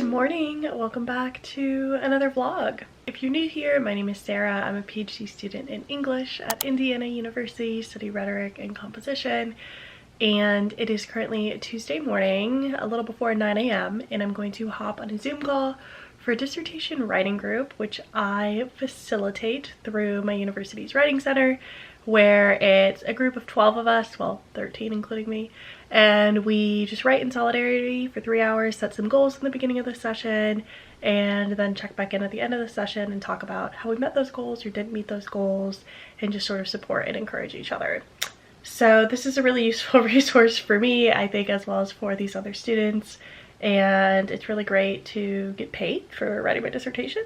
morning, welcome back to another vlog. If you're new here, my name is Sarah. I'm a PhD student in English at Indiana University, study rhetoric and composition, and it is currently Tuesday morning, a little before 9 a.m. and I'm going to hop on a Zoom call for a dissertation writing group, which I facilitate through my university's writing center, where it's a group of 12 of us, well 13 including me, and we just write in solidarity for 3 hours, set some goals in the beginning of the session, and then check back in at the end of the session and talk about how we met those goals or didn't meet those goals, and just sort of support and encourage each other. So this is a really useful resource for me, I think, as well as for these other students, and it's really great to get paid for writing my dissertation.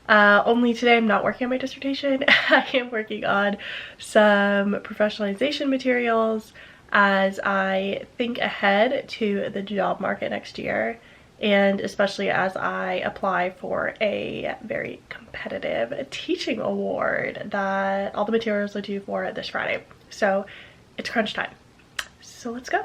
Only today I'm not working on my dissertation. I am working on some professionalization materials as I think ahead to the job market next year, and especially as I apply for a very competitive teaching award that all the materials are due for this Friday. So it's crunch time. So let's go.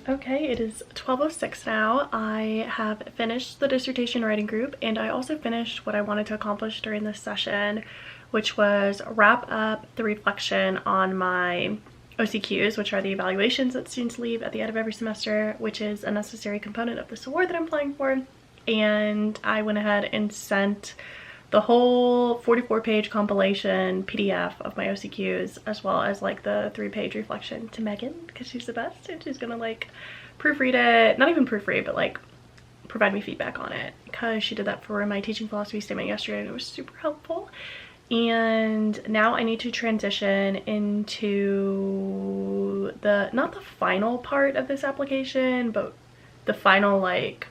Okay, it is 12:06 now. I have finished the dissertation writing group, and I also finished what I wanted to accomplish during this session, which was wrap up the reflection on my OCQs, which are the evaluations that students leave at the end of every semester, which is a necessary component of this award that I'm applying for. And I went ahead and sent the whole 44-page compilation PDF of my OCQs, as well as like the 3-page reflection, to Megan, because she's the best and she's gonna like proofread it, not even proofread, but like provide me feedback on it, because she did that for my teaching philosophy statement yesterday and it was super helpful. And now I need to transition into not the final part of this application, but the final like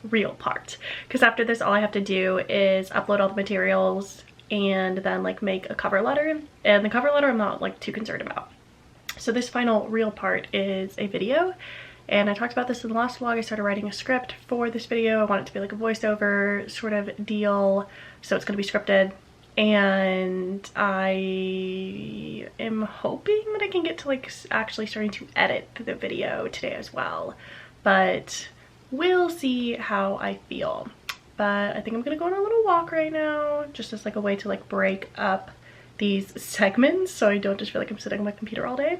real part, because after this all I have to do is upload all the materials and then like make a cover letter, and the cover letter I'm not like too concerned about. So this final real part is a video, and I talked about this in the last vlog. I started writing a script for this video. I want it to be like a voiceover sort of deal, so it's going to be scripted, and I am hoping that I can get to like actually starting to edit the video today as well, but we'll see how I feel. But I think I'm gonna go on a little walk right now, just as like a way to like break up these segments so I don't just feel like I'm sitting on my computer all day.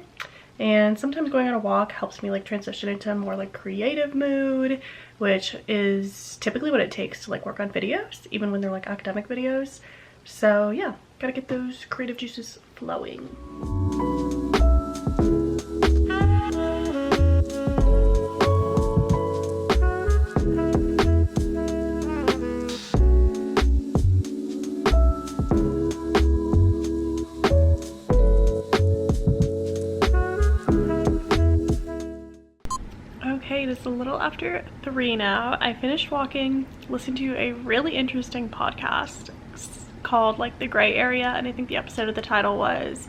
And sometimes going on a walk helps me like transition into a more like creative mood, which is typically what it takes to like work on videos, even when they're like academic videos. So yeah, gotta get those creative juices flowing. Okay, it is a little after 3 now. I finished walking, listened to a really interesting podcast called like The Gray Area, and I think the episode of the title was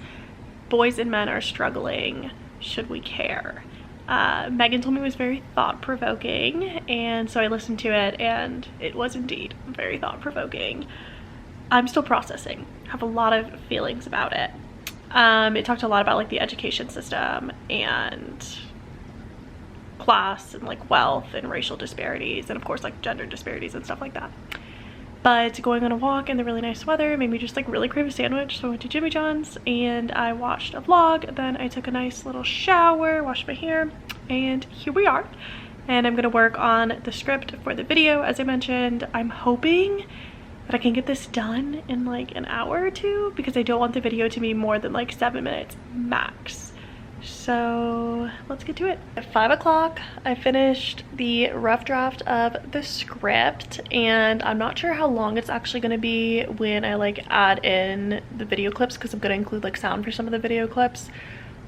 Boys and Men Are Struggling, Should We Care? Megan told me it was very thought-provoking, and so I listened to it, and it was indeed very thought-provoking. I'm still processing, have a lot of feelings about it. It talked a lot about like the education system and class and like wealth and racial disparities, and of course like gender disparities and stuff like that. But going on a walk in the really nice weather made me just like really crave a sandwich, so I went to Jimmy John's and I watched a vlog. Then I took a nice little shower, washed my hair, and here we are. And I'm gonna work on the script for the video, as I mentioned. I'm hoping that I can get this done in like an hour or two, because I don't want the video to be more than like 7 minutes max. So let's get to it. At 5 o'clock, I finished the rough draft of the script, and I'm not sure how long it's actually going to be when I like add in the video clips, because I'm going to include like sound for some of the video clips.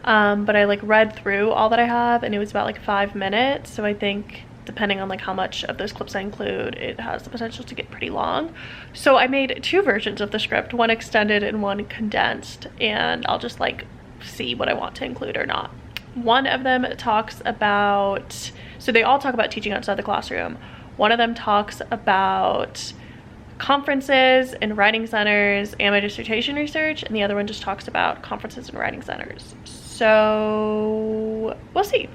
But I like read through all that I have, and it was about like 5 minutes. So I think depending on like how much of those clips I include, it has the potential to get pretty long. So I made 2 versions of the script, one extended and one condensed, and I'll just like see what I want to include or not. One of them talks about, so they all talk about teaching outside the classroom. One of them talks about conferences and writing centers and my dissertation research, and the other one just talks about conferences and writing centers. So we'll see.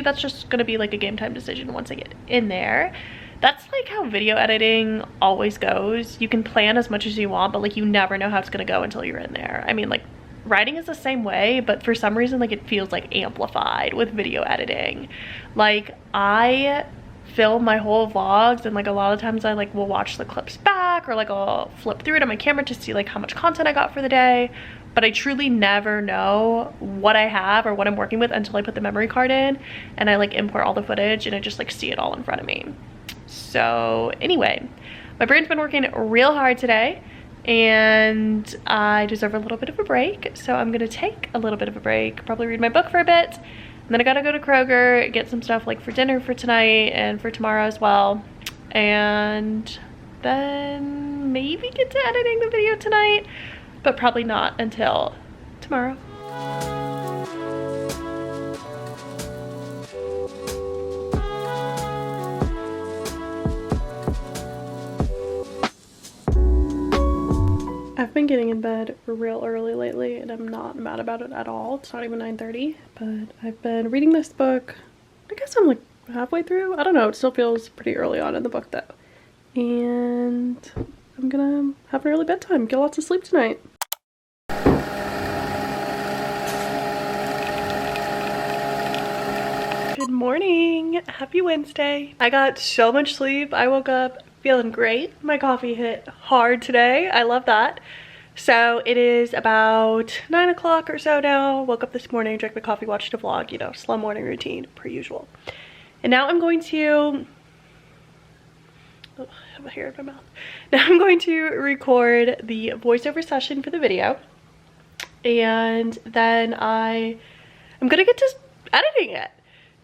That's just gonna be like a game time decision once I get in there. That's like how video editing always goes. You can plan as much as you want, but like you never know how it's gonna go until you're in there. I mean, like writing is the same way, but for some reason like it feels like amplified with video editing. Like I film my whole vlogs, and like a lot of times I like will watch the clips back, or like I'll flip through it on my camera to see like how much content I got for the day, but I truly never know what I have or what I'm working with until I put the memory card in and I like import all the footage and I just like see it all in front of me. So anyway, my brain's been working real hard today and I deserve a little bit of a break, so I'm gonna take a little bit of a break, probably read my book for a bit. And then I gotta go to Kroger, get some stuff like for dinner for tonight and for tomorrow as well. And then maybe get to editing the video tonight, but probably not until tomorrow. I've been getting in bed real early lately and I'm not mad about it at all. It's not even 9:30, but I've been reading this book. I guess I'm like halfway through. I don't know, it still feels pretty early on in the book though. And I'm gonna have an early bedtime, get lots of sleep tonight. Good morning, happy Wednesday. I got so much sleep. I woke up feeling great. My coffee hit hard today. I love that. So it is about 9 o'clock or so now. Woke up this morning, drank my coffee, watched a vlog, you know, slow morning routine per usual. And now I'm going to, oh, I have a hair in my mouth. Now I'm going to record the voiceover session for the video. And then I'm gonna get to editing it.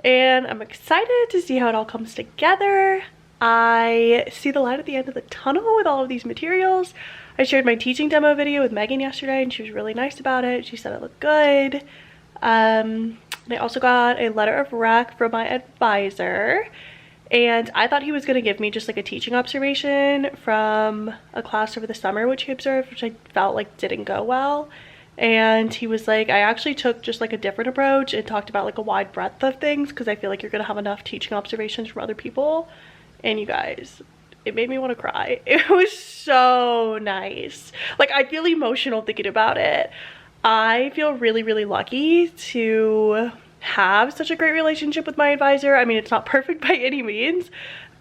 And I'm excited to see how it all comes together. I see the light at the end of the tunnel with all of these materials. I shared my teaching demo video with Megan yesterday and she was really nice about it. She said it looked good. And I also got a letter of rec from my advisor, and I thought he was going to give me just like a teaching observation from a class over the summer which he observed, which I felt like didn't go well. And he was like, I actually took just like a different approach and talked about like a wide breadth of things because I feel like you're going to have enough teaching observations from other people. And you guys, it made me want to cry. It was so nice. Like I feel emotional thinking about it. I feel really, really lucky to have such a great relationship with my advisor. I mean, it's not perfect by any means,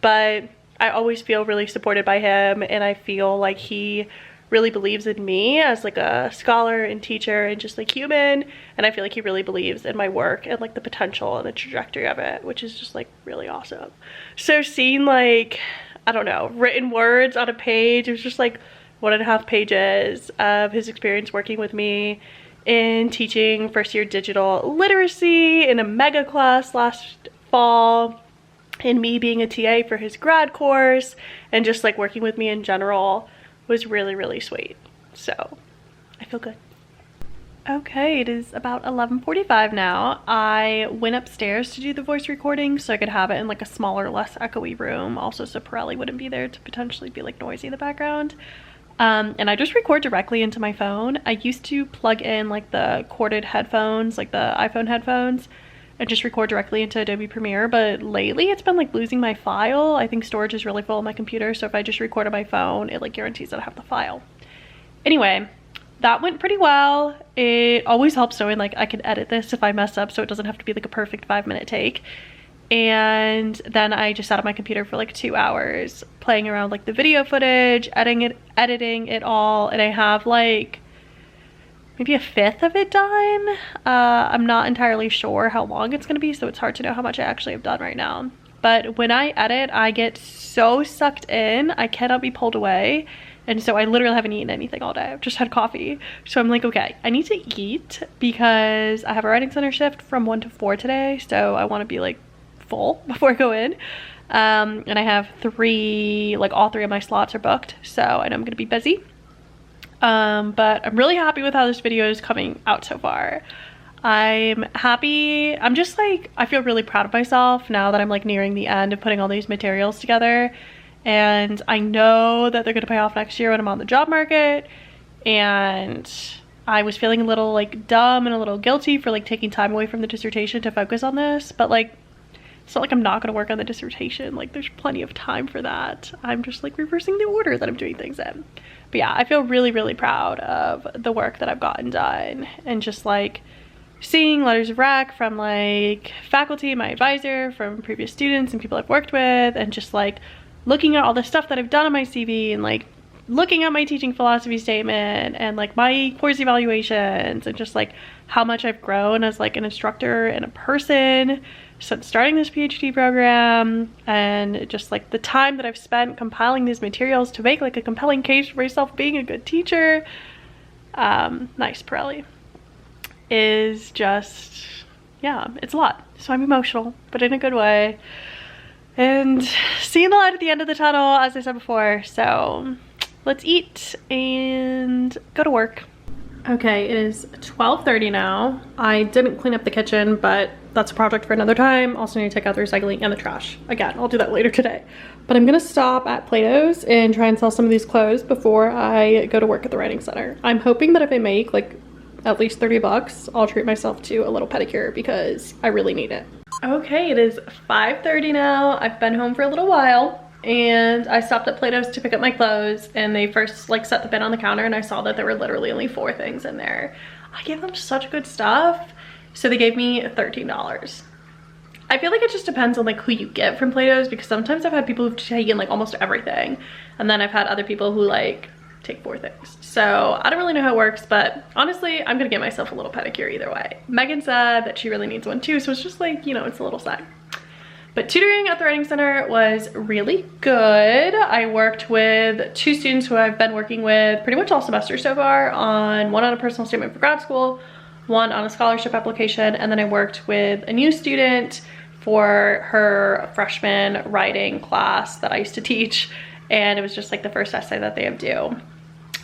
but I always feel really supported by him, and I feel like he really believes in me as like a scholar and teacher and just like human, and I feel like he really believes in my work and like the potential and the trajectory of it, which is just like really awesome. So seeing like, I don't know, written words on a page, it was just like 1.5 pages of his experience working with me in teaching first year digital literacy in a mega class last fall, and me being a TA for his grad course, and just like working with me in general was really, really sweet. So I feel good. Okay, it is about 11:45 now. I went upstairs to do the voice recording so I could have it in like a smaller, less echoey room, also so Pirelli wouldn't be there to potentially be like noisy in the background. And I just record directly into my phone. I used to plug in like the corded headphones, like the iPhone headphones, and just record directly into Adobe Premiere, but lately it's been like losing my file. I think storage is really full on my computer, so if I just record on my phone, it like guarantees that I have the file. Anyway, that went pretty well. It always helps knowing like I can edit this if I mess up, so it doesn't have to be like a perfect 5-minute take. And then I just sat on my computer for like 2 hours playing around like the video footage, editing it all, and I have like maybe 1/5 of it done. I'm not entirely sure how long it's gonna be, so it's hard to know how much I actually have done right now. But when I edit, I get so sucked in, I cannot be pulled away. And so I literally haven't eaten anything all day. I've just had coffee. So I'm like, okay, I need to eat because I have a writing center shift from 1 to 4 today. So I want to be like full before I go in. And I have all 3 of my slots are booked. So I know I'm gonna be busy. But I'm really happy with how this video is coming out so far. I'm happy. I'm just like, I feel really proud of myself now that I'm like nearing the end of putting all these materials together. And I know that they're gonna pay off next year when I'm on the job market. And I was feeling a little like dumb and a little guilty for like taking time away from the dissertation to focus on this. But like, it's not like I'm not gonna work on the dissertation. Like there's plenty of time for that. I'm just like reversing the order that I'm doing things in. But yeah, I feel really, really proud of the work that I've gotten done, and just like seeing letters of rec from like faculty, my advisor, from previous students and people I've worked with, and just like looking at all the stuff that I've done on my CV, and like looking at my teaching philosophy statement and like my course evaluations, and just like how much I've grown as like an instructor and a person since starting this PhD program, and just like the time that I've spent compiling these materials to make like a compelling case for myself being a good teacher. Nice, Pirelli. Is just, yeah, it's a lot. So I'm emotional, but in a good way. And seeing the light at the end of the tunnel, as I said before. So let's eat and go to work. Okay, it is 12:30 now. I didn't clean up the kitchen, but that's a project for another time. Also need to take out the recycling and the trash. Again, I'll do that later today. But I'm gonna stop at Plato's and try and sell some of these clothes before I go to work at the writing center. I'm hoping that if I make like at least 30 bucks, I'll treat myself to a little pedicure because I really need it. Okay, it is 5:30 now. I've been home for a little while. And I stopped at Plato's to pick up my clothes, and they first like set the bin on the counter, and I saw that there were literally only 4 things in there. I gave them such good stuff, so they gave me $13. I feel like it just depends on like who you get from Plato's, because sometimes I've had people who've taken like almost everything, and then I've had other people who like take 4 things. So I don't really know how it works, but honestly, I'm gonna get myself a little pedicure either way. Megan said that she really needs one too, so it's just like, you know, it's a little sad. But tutoring at the writing center was really good. I worked with 2 students who I've been working with pretty much all semester so far, one on a personal statement for grad school, one on a scholarship application, and then I worked with a new student for her freshman writing class that I used to teach, and it was just like the first essay that they have due.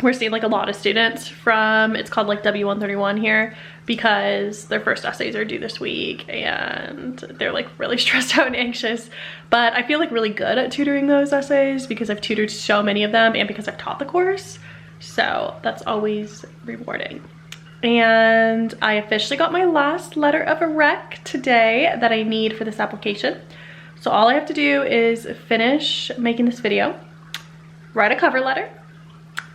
We're seeing like a lot of students from, it's called like W131 here, because their first essays are due this week and they're like really stressed out and anxious. But I feel like really good at tutoring those essays because I've tutored so many of them and because I've taught the course. So that's always rewarding. And I officially got my last letter of rec today that I need for this application. So all I have to do is finish making this video, write a cover letter,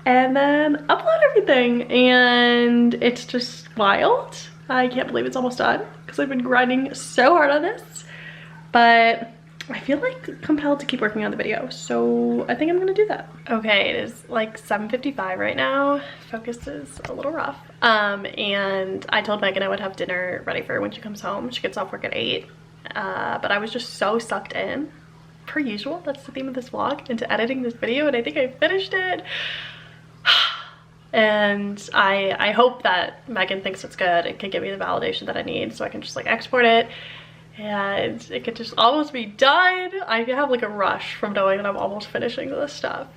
and then upload everything, and it's just wild. I can't believe it's almost done because I've been grinding so hard on this, but I feel like compelled to keep working on the video, so I think I'm gonna do that. Okay, it is like 7:55 right now. Focus is a little rough, and I told Megan I would have dinner ready for her when she comes home. She gets off work at 8, but I was just so sucked in, per usual, that's the theme of this vlog, into editing this video, and I think I finished it. And I hope that Megan thinks it's good and can give me the validation that I need so I can just like export it and it could just almost be done. I have like a rush from knowing that I'm almost finishing this stuff.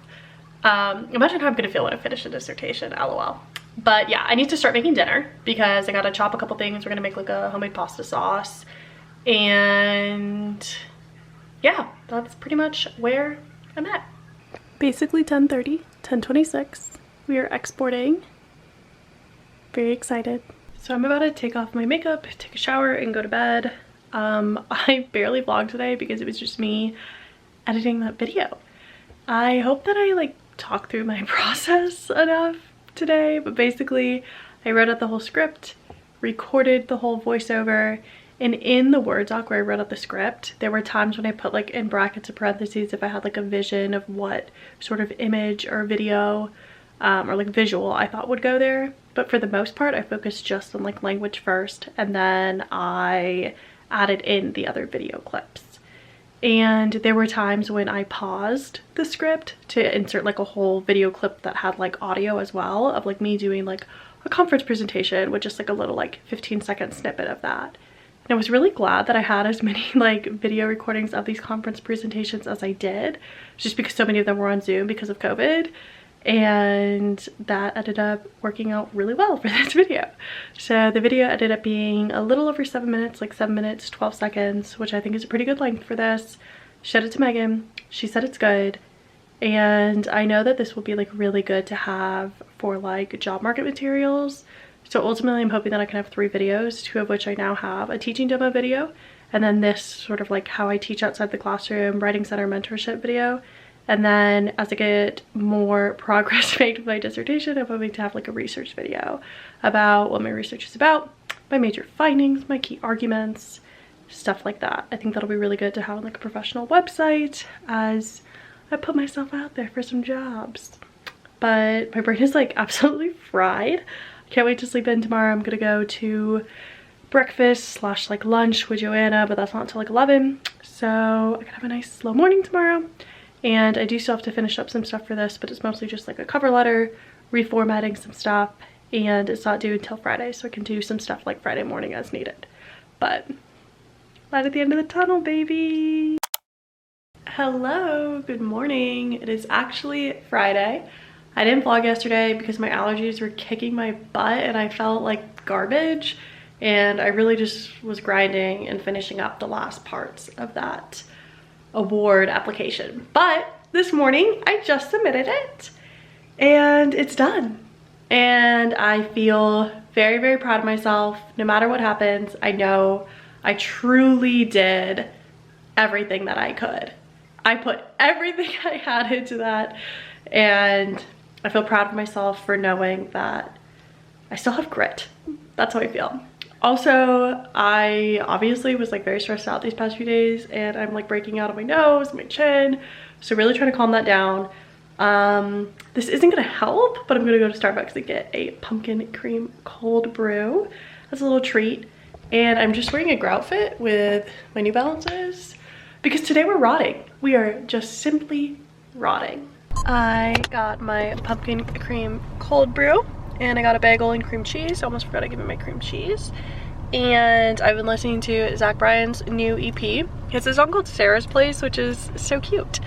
Imagine how I'm gonna feel when I finish a dissertation, lol. But yeah, I need to start making dinner because I gotta chop a couple things. We're gonna make like a homemade pasta sauce, and yeah, that's pretty much where I'm at. Basically 10:30, 10:26. We are exporting. Very excited. So I'm about to take off my makeup, take a shower, and go to bed. I barely vlogged today because it was just me editing that video. I hope that I like talk through my process enough today, but basically I wrote out the whole script, recorded the whole voiceover, and in the Word doc where I wrote out the script, there were times when I put like in brackets or parentheses if I had like a vision of what sort of image or video or like visual I thought would go there. But for the most part, I focused just on like language first, and then I added in the other video clips. And there were times when I paused the script to insert like a whole video clip that had like audio as well, of like me doing like a conference presentation with just like a little like 15-second snippet of that. And I was really glad that I had as many like video recordings of these conference presentations as I did, just because so many of them were on Zoom because of COVID. and that ended up working out really well for this video. So the video ended up being a little over 7 minutes, like 7 minutes 12 seconds, which I think is a pretty good length for this. Showed it to Megan, she said it's good, and I know that this will be like really good to have for like job market materials. So ultimately I'm hoping that I can have 3 videos, 2 of which I now have: a teaching demo video, and then this sort of like how I teach outside the classroom, writing center mentorship video. And then as I get more progress made with my dissertation, I'm hoping to have like a research video about what my research is about, my major findings, my key arguments, stuff like that. I think that'll be really good to have on like a professional website as I put myself out there for some jobs. But my brain is like absolutely fried. I can't wait to sleep in tomorrow. I'm gonna go to breakfast / like lunch with Joanna, but that's not until like 11. So I can have a nice slow morning tomorrow. And I do still have to finish up some stuff for this, but it's mostly just like a cover letter, reformatting some stuff, and it's not due until Friday, so I can do some stuff like Friday morning as needed. But light at the end of the tunnel, baby. Hello, good morning. It is actually Friday. I didn't vlog yesterday because my allergies were kicking my butt and I felt like garbage, and I really just was grinding and finishing up the last parts of that award application. But this morning I just submitted it and it's done, and I feel very, very proud of myself. No matter what happens, I know I truly did everything that I could. I put everything I had into that, and I feel proud of myself for knowing that I still have grit. That's how I feel. Also, I obviously was like very stressed out these past few days, and I'm like breaking out on my nose, my chin, so really trying to calm that down. This isn't gonna help, but I'm gonna go to Starbucks and get a pumpkin cream cold brew as a little treat. And I'm just wearing a grad outfit with my New Balances because today we're rotting. We are just simply rotting. I got my pumpkin cream cold brew, and I got a bagel and cream cheese. I almost forgot to give me my cream cheese. And I've been listening to Zach Bryan's new EP. He has a song called Sarah's Place, which is so cute.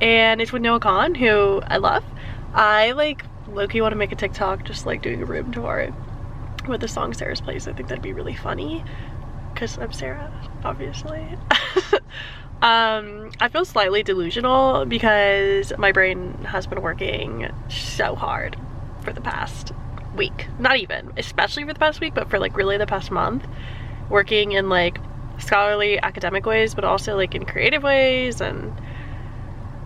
And it's with Noah Kahan, who I love. I like low-key want to make a TikTok just like doing a room tour with the song Sarah's Place. I think that'd be really funny because I'm Sarah, obviously. I feel slightly delusional because my brain has been working so hard for the past week. Not even especially for the past week, but for like really the past month, working in like scholarly academic ways, but also like in creative ways, and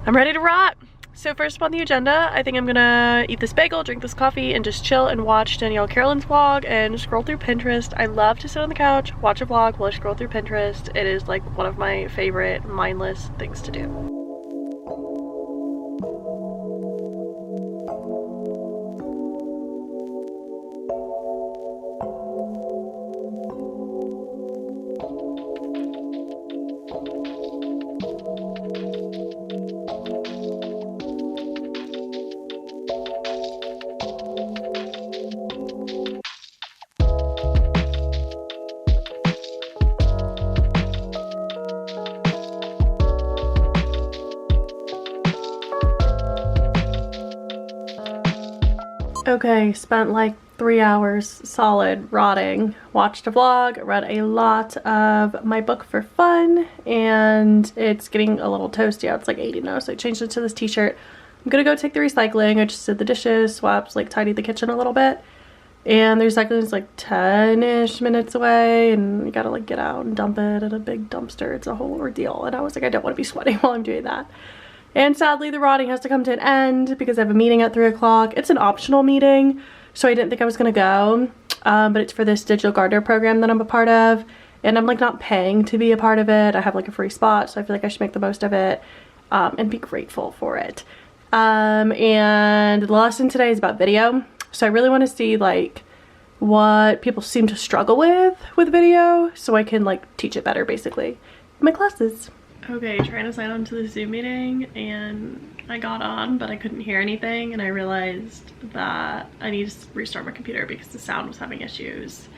I'm ready to rot. So first up on the agenda, I think I'm gonna eat this bagel, drink this coffee, and just chill and watch Danielle Carolyn's vlog and scroll through Pinterest. I love to sit on the couch, watch a vlog while I scroll through Pinterest. It is like one of my favorite mindless things to do. Okay, spent like 3 hours solid rotting. Watched a vlog, read a lot of my book for fun, and it's getting a little toasty out. It's like 80 now, so I changed it to this t-shirt. I'm gonna go take the recycling. I just did the dishes, swapped, like tidied the kitchen a little bit. And the recycling is like 10-ish minutes away, and you gotta like get out and dump it at a big dumpster. It's a whole ordeal, and I was like, I don't want to be sweating while I'm doing that. And sadly, the rotting has to come to an end because I have a meeting at 3 o'clock. It's an optional meeting, so I didn't think I was gonna go, but it's for this digital gardener program that I'm a part of, and I'm like not paying to be a part of it. I have like a free spot, so I feel like I should make the most of it and be grateful for it. And the lesson today is about video, so I really want to see like what people seem to struggle with video, so I can like teach it better basically in my classes. Okay, trying to sign on to the Zoom meeting, and I got on, but I couldn't hear anything, and I realized that I need to restart my computer because the sound was having issues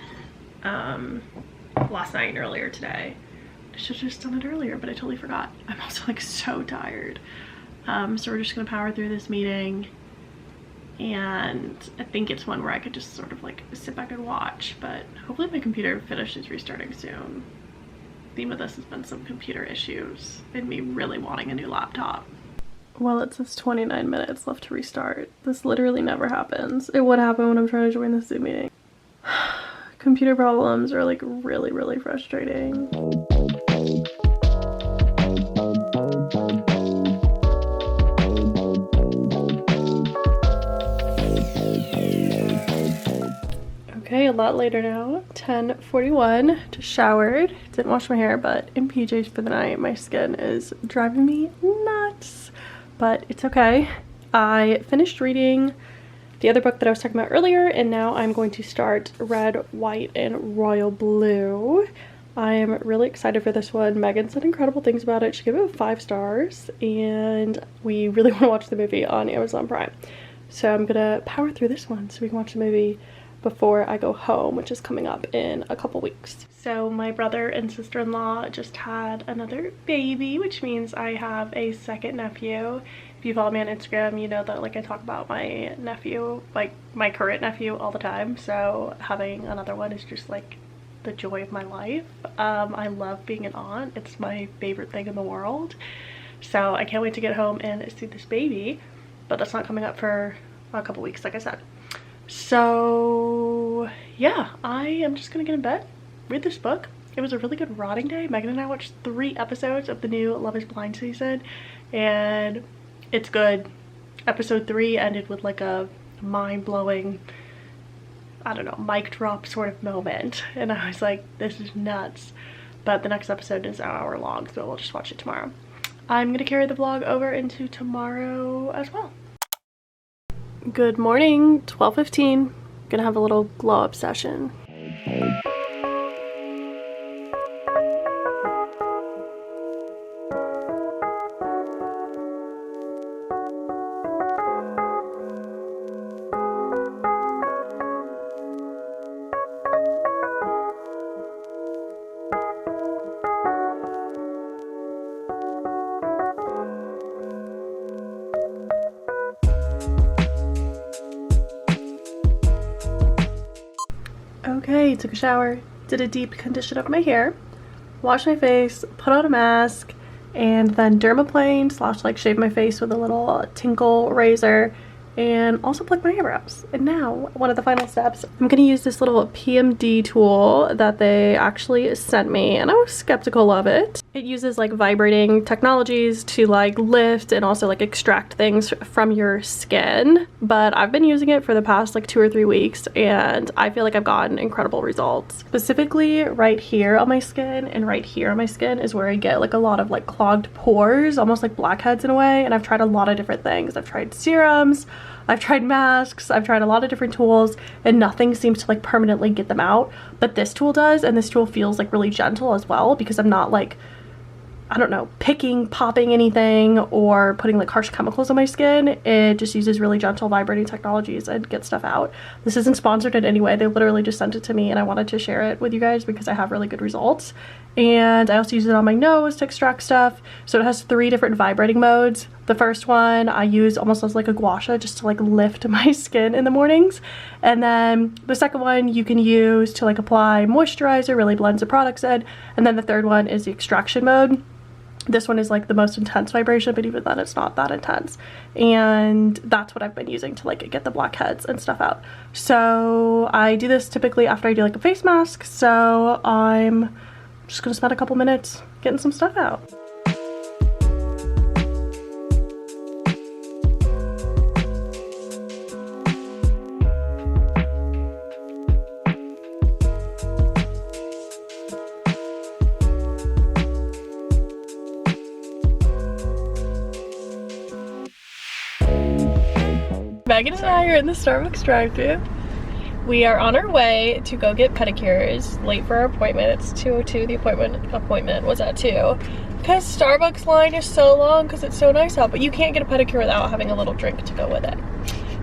last night and earlier today. I should have just done it earlier, but I totally forgot. I'm also like so tired. So we're just gonna power through this meeting and I think it's one where I could just sort of like sit back and watch, but hopefully my computer finishes restarting soon. The theme of this has been some computer issues and me really wanting a new laptop. Well, it says 29 minutes left to restart. This literally never happens. It would happen when I'm trying to join the Zoom meeting. Computer problems are like really frustrating. Okay, a lot later now, 10:41, just showered, didn't wash my hair, but in PJs for the night. My skin is driving me nuts, but it's okay. I finished reading the other book that I was talking about earlier, and now I'm going to start Red, White, and Royal Blue. I am really excited for this one. Megan said incredible things about it. She gave it 5 stars, and we really want to watch the movie on Amazon Prime. So I'm gonna power through this one so we can watch the movie before I go home, which is coming up in a couple weeks. So my brother and sister-in-law just had another baby, which means I have a second nephew. If you follow me on Instagram, you know that like I talk about my nephew, like my current nephew, all the time. So having another one is just like the joy of my life. I love being an aunt. It's my favorite thing in the world. So I can't wait to get home and see this baby, but that's not coming up for a couple weeks, like I said. So yeah, I am just gonna get in bed, read this book. It was a really good rotting day. Megan and I watched 3 episodes of the new Love is Blind season, and it's good. Episode 3 ended with like a mind-blowing, I don't know, mic drop sort of moment, and I was like, this is nuts. But the next episode is an hour long, so we'll just watch it tomorrow. I'm gonna carry the vlog over into tomorrow as well. Good morning, 12:15. Gonna have a little glow up session. Okay, took a shower, did a deep condition of my hair, washed my face, put on a mask, and then dermaplaned / like shaved my face with a little tinkle razor, and also plucked my eyebrows. And now, one of the final steps, I'm gonna use this little PMD tool that they actually sent me, and I was skeptical of it. It uses like vibrating technologies to like lift and also like extract things from your skin, but I've been using it for the past like 2 or 3 weeks, and I feel like I've gotten incredible results. Specifically right here on my skin and right here on my skin is where I get like a lot of like clogged pores, almost like blackheads in a way, and I've tried a lot of different things. I've tried serums, I've tried masks, I've tried a lot of different tools, and nothing seems to like permanently get them out, but this tool does, and this tool feels like really gentle as well because I'm not like, I don't know, popping anything or putting like harsh chemicals on my skin. It just uses really gentle vibrating technologies and gets stuff out. This isn't sponsored in any way. They literally just sent it to me, and I wanted to share it with you guys because I have really good results. And I also use it on my nose to extract stuff. So it has 3 different vibrating modes. The first one I use almost as like a gua sha, just to like lift my skin in the mornings. And then the second one you can use to like apply moisturizer, really blends the products in. And then the third one is the extraction mode. This one is like the most intense vibration, but even then it's not that intense. And that's what I've been using to like get the blackheads and stuff out. So I do this typically after I do like a face mask. So I'm just gonna spend a couple minutes getting some stuff out. Megan and I are in the Starbucks drive-thru. We are on our way to go get pedicures. Late for our appointment. It's 2:02. The appointment was at 2. Because Starbucks line is so long because it's so nice out, but you can't get a pedicure without having a little drink to go with it.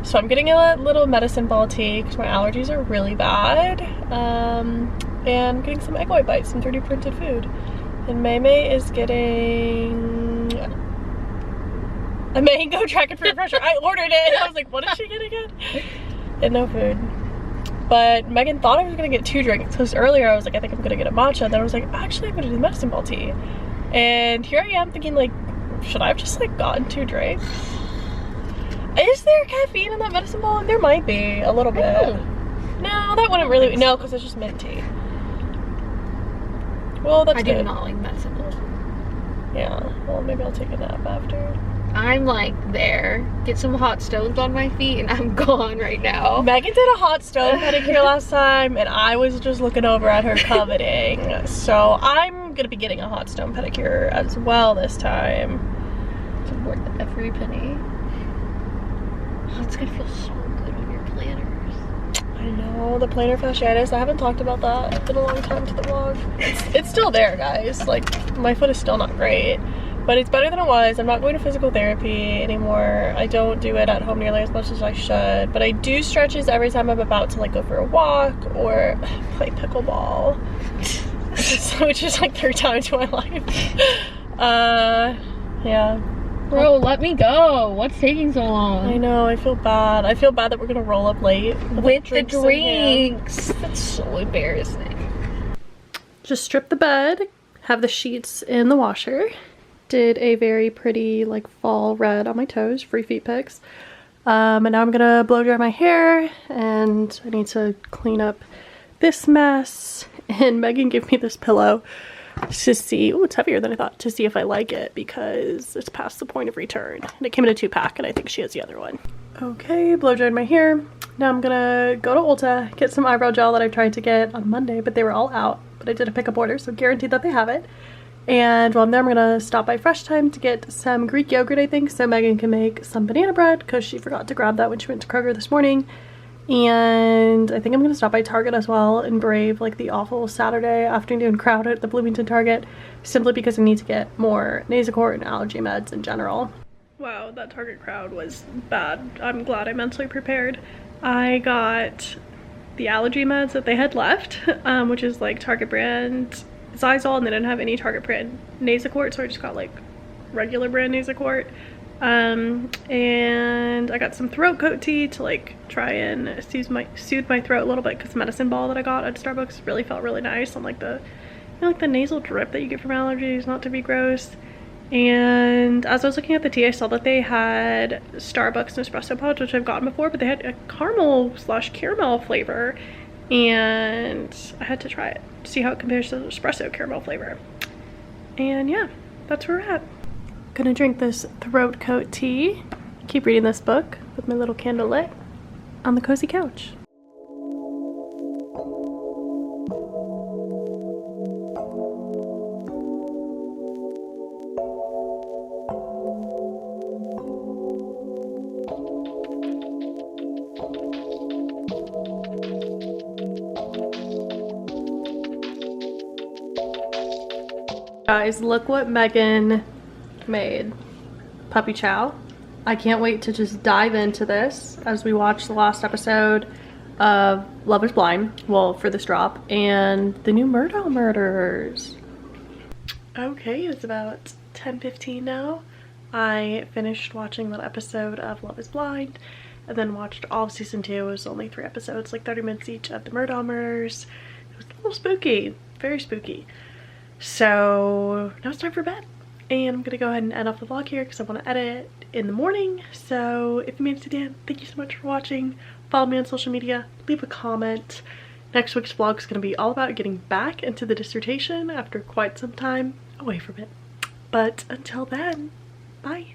So I'm getting a little medicine ball tea because my allergies are really bad. And getting some egg white bites, some 3D printed food. And May is getting a mango dragon fruit refresher. I ordered it. I was like, what is she gonna get? And no food. But Megan thought I was gonna get 2 drinks because earlier I was like, I think I'm gonna get a matcha. Then I was like, actually I'm gonna do the medicine ball tea. And here I am thinking like, should I have just like gotten 2 drinks? Is there caffeine in that medicine ball? There might be a little bit. No, that wouldn't really, no, because it's just mint tea. Well, that's good. I do not like medicine balls. Yeah, well maybe I'll take a nap after. I'm like there. Get some hot stones on my feet and I'm gone right now. Megan did a hot stone pedicure last time and I was just looking over at her coveting. So I'm gonna be getting a hot stone pedicure as well this time. It's worth every penny. Oh, it's gonna feel so good with your planners. I know, the plantar fasciitis. I haven't talked about that in a long time to the vlog. It's still there, guys. Like, my foot is still not great. But it's better than it was. I'm not going to physical therapy anymore. I don't do it at home nearly as much as I should. But I do stretches every time I'm about to like go for a walk or play pickleball. Which is like 3 times in my life. Yeah. Bro, let me go. What's taking so long? I know, I feel bad. I feel bad that we're gonna roll up late. With the drinks. That's so embarrassing. Just stripped the bed, have the sheets in the washer. Did a very pretty like fall red on my toes, free feet pics. And now I'm gonna blow dry my hair and I need to clean up this mess. And Megan gave me this pillow to see, oh, it's heavier than I thought, to see if I like it because it's past the point of return. And it came in a 2-pack and I think she has the other one. Okay, blow dried my hair. Now I'm gonna go to Ulta, get some eyebrow gel that I tried to get on Monday, but they were all out. But I did a pickup order, so guaranteed that they have it. And while I'm there, I'm gonna stop by Fresh Time to get some Greek yogurt, I think, so Megan can make some banana bread because she forgot to grab that when she went to Kroger this morning. And I think I'm gonna stop by Target as well and brave like the awful Saturday afternoon crowd at the Bloomington Target simply because I need to get more Nasacort and allergy meds in general. Wow, that Target crowd was bad. I'm glad I mentally prepared. I got the allergy meds that they had left, which is like Target brand Zysol, and they didn't have any Target brand Nasacort, so I just got like regular brand Nasacort. And I got some throat coat tea to like try and soothe my throat a little bit because the medicine ball that I got at Starbucks really felt really nice on like the, you know, like the nasal drip that you get from allergies, not to be gross. And as I was looking at the tea, I saw that they had Starbucks Nespresso pods, which I've gotten before, but they had a caramel/caramel flavor, and I had to try it to see how it compares to the espresso caramel flavor. And yeah, that's where we're at. Gonna drink this throat coat tea, keep reading this book with my little candle lit on the cozy couch. Guys, look what Megan made. Puppy chow. I can't wait to just dive into this as we watch the last episode of Love is Blind, well, for this drop, and the new Murdaugh murders. Okay, it's about 10:15 now. I finished watching that episode of Love is Blind and then watched all of season 2. It was only 3 episodes, like 30 minutes each, of the Murdaugh murders. It was a little spooky, very spooky. So now it's time for bed. And I'm gonna go ahead and end off the vlog here because I want to edit in the morning. So if you made it to the end, thank you so much for watching. Follow me on social media, leave a comment. Next week's vlog is gonna be all about getting back into the dissertation after quite some time away from it. But until then, bye.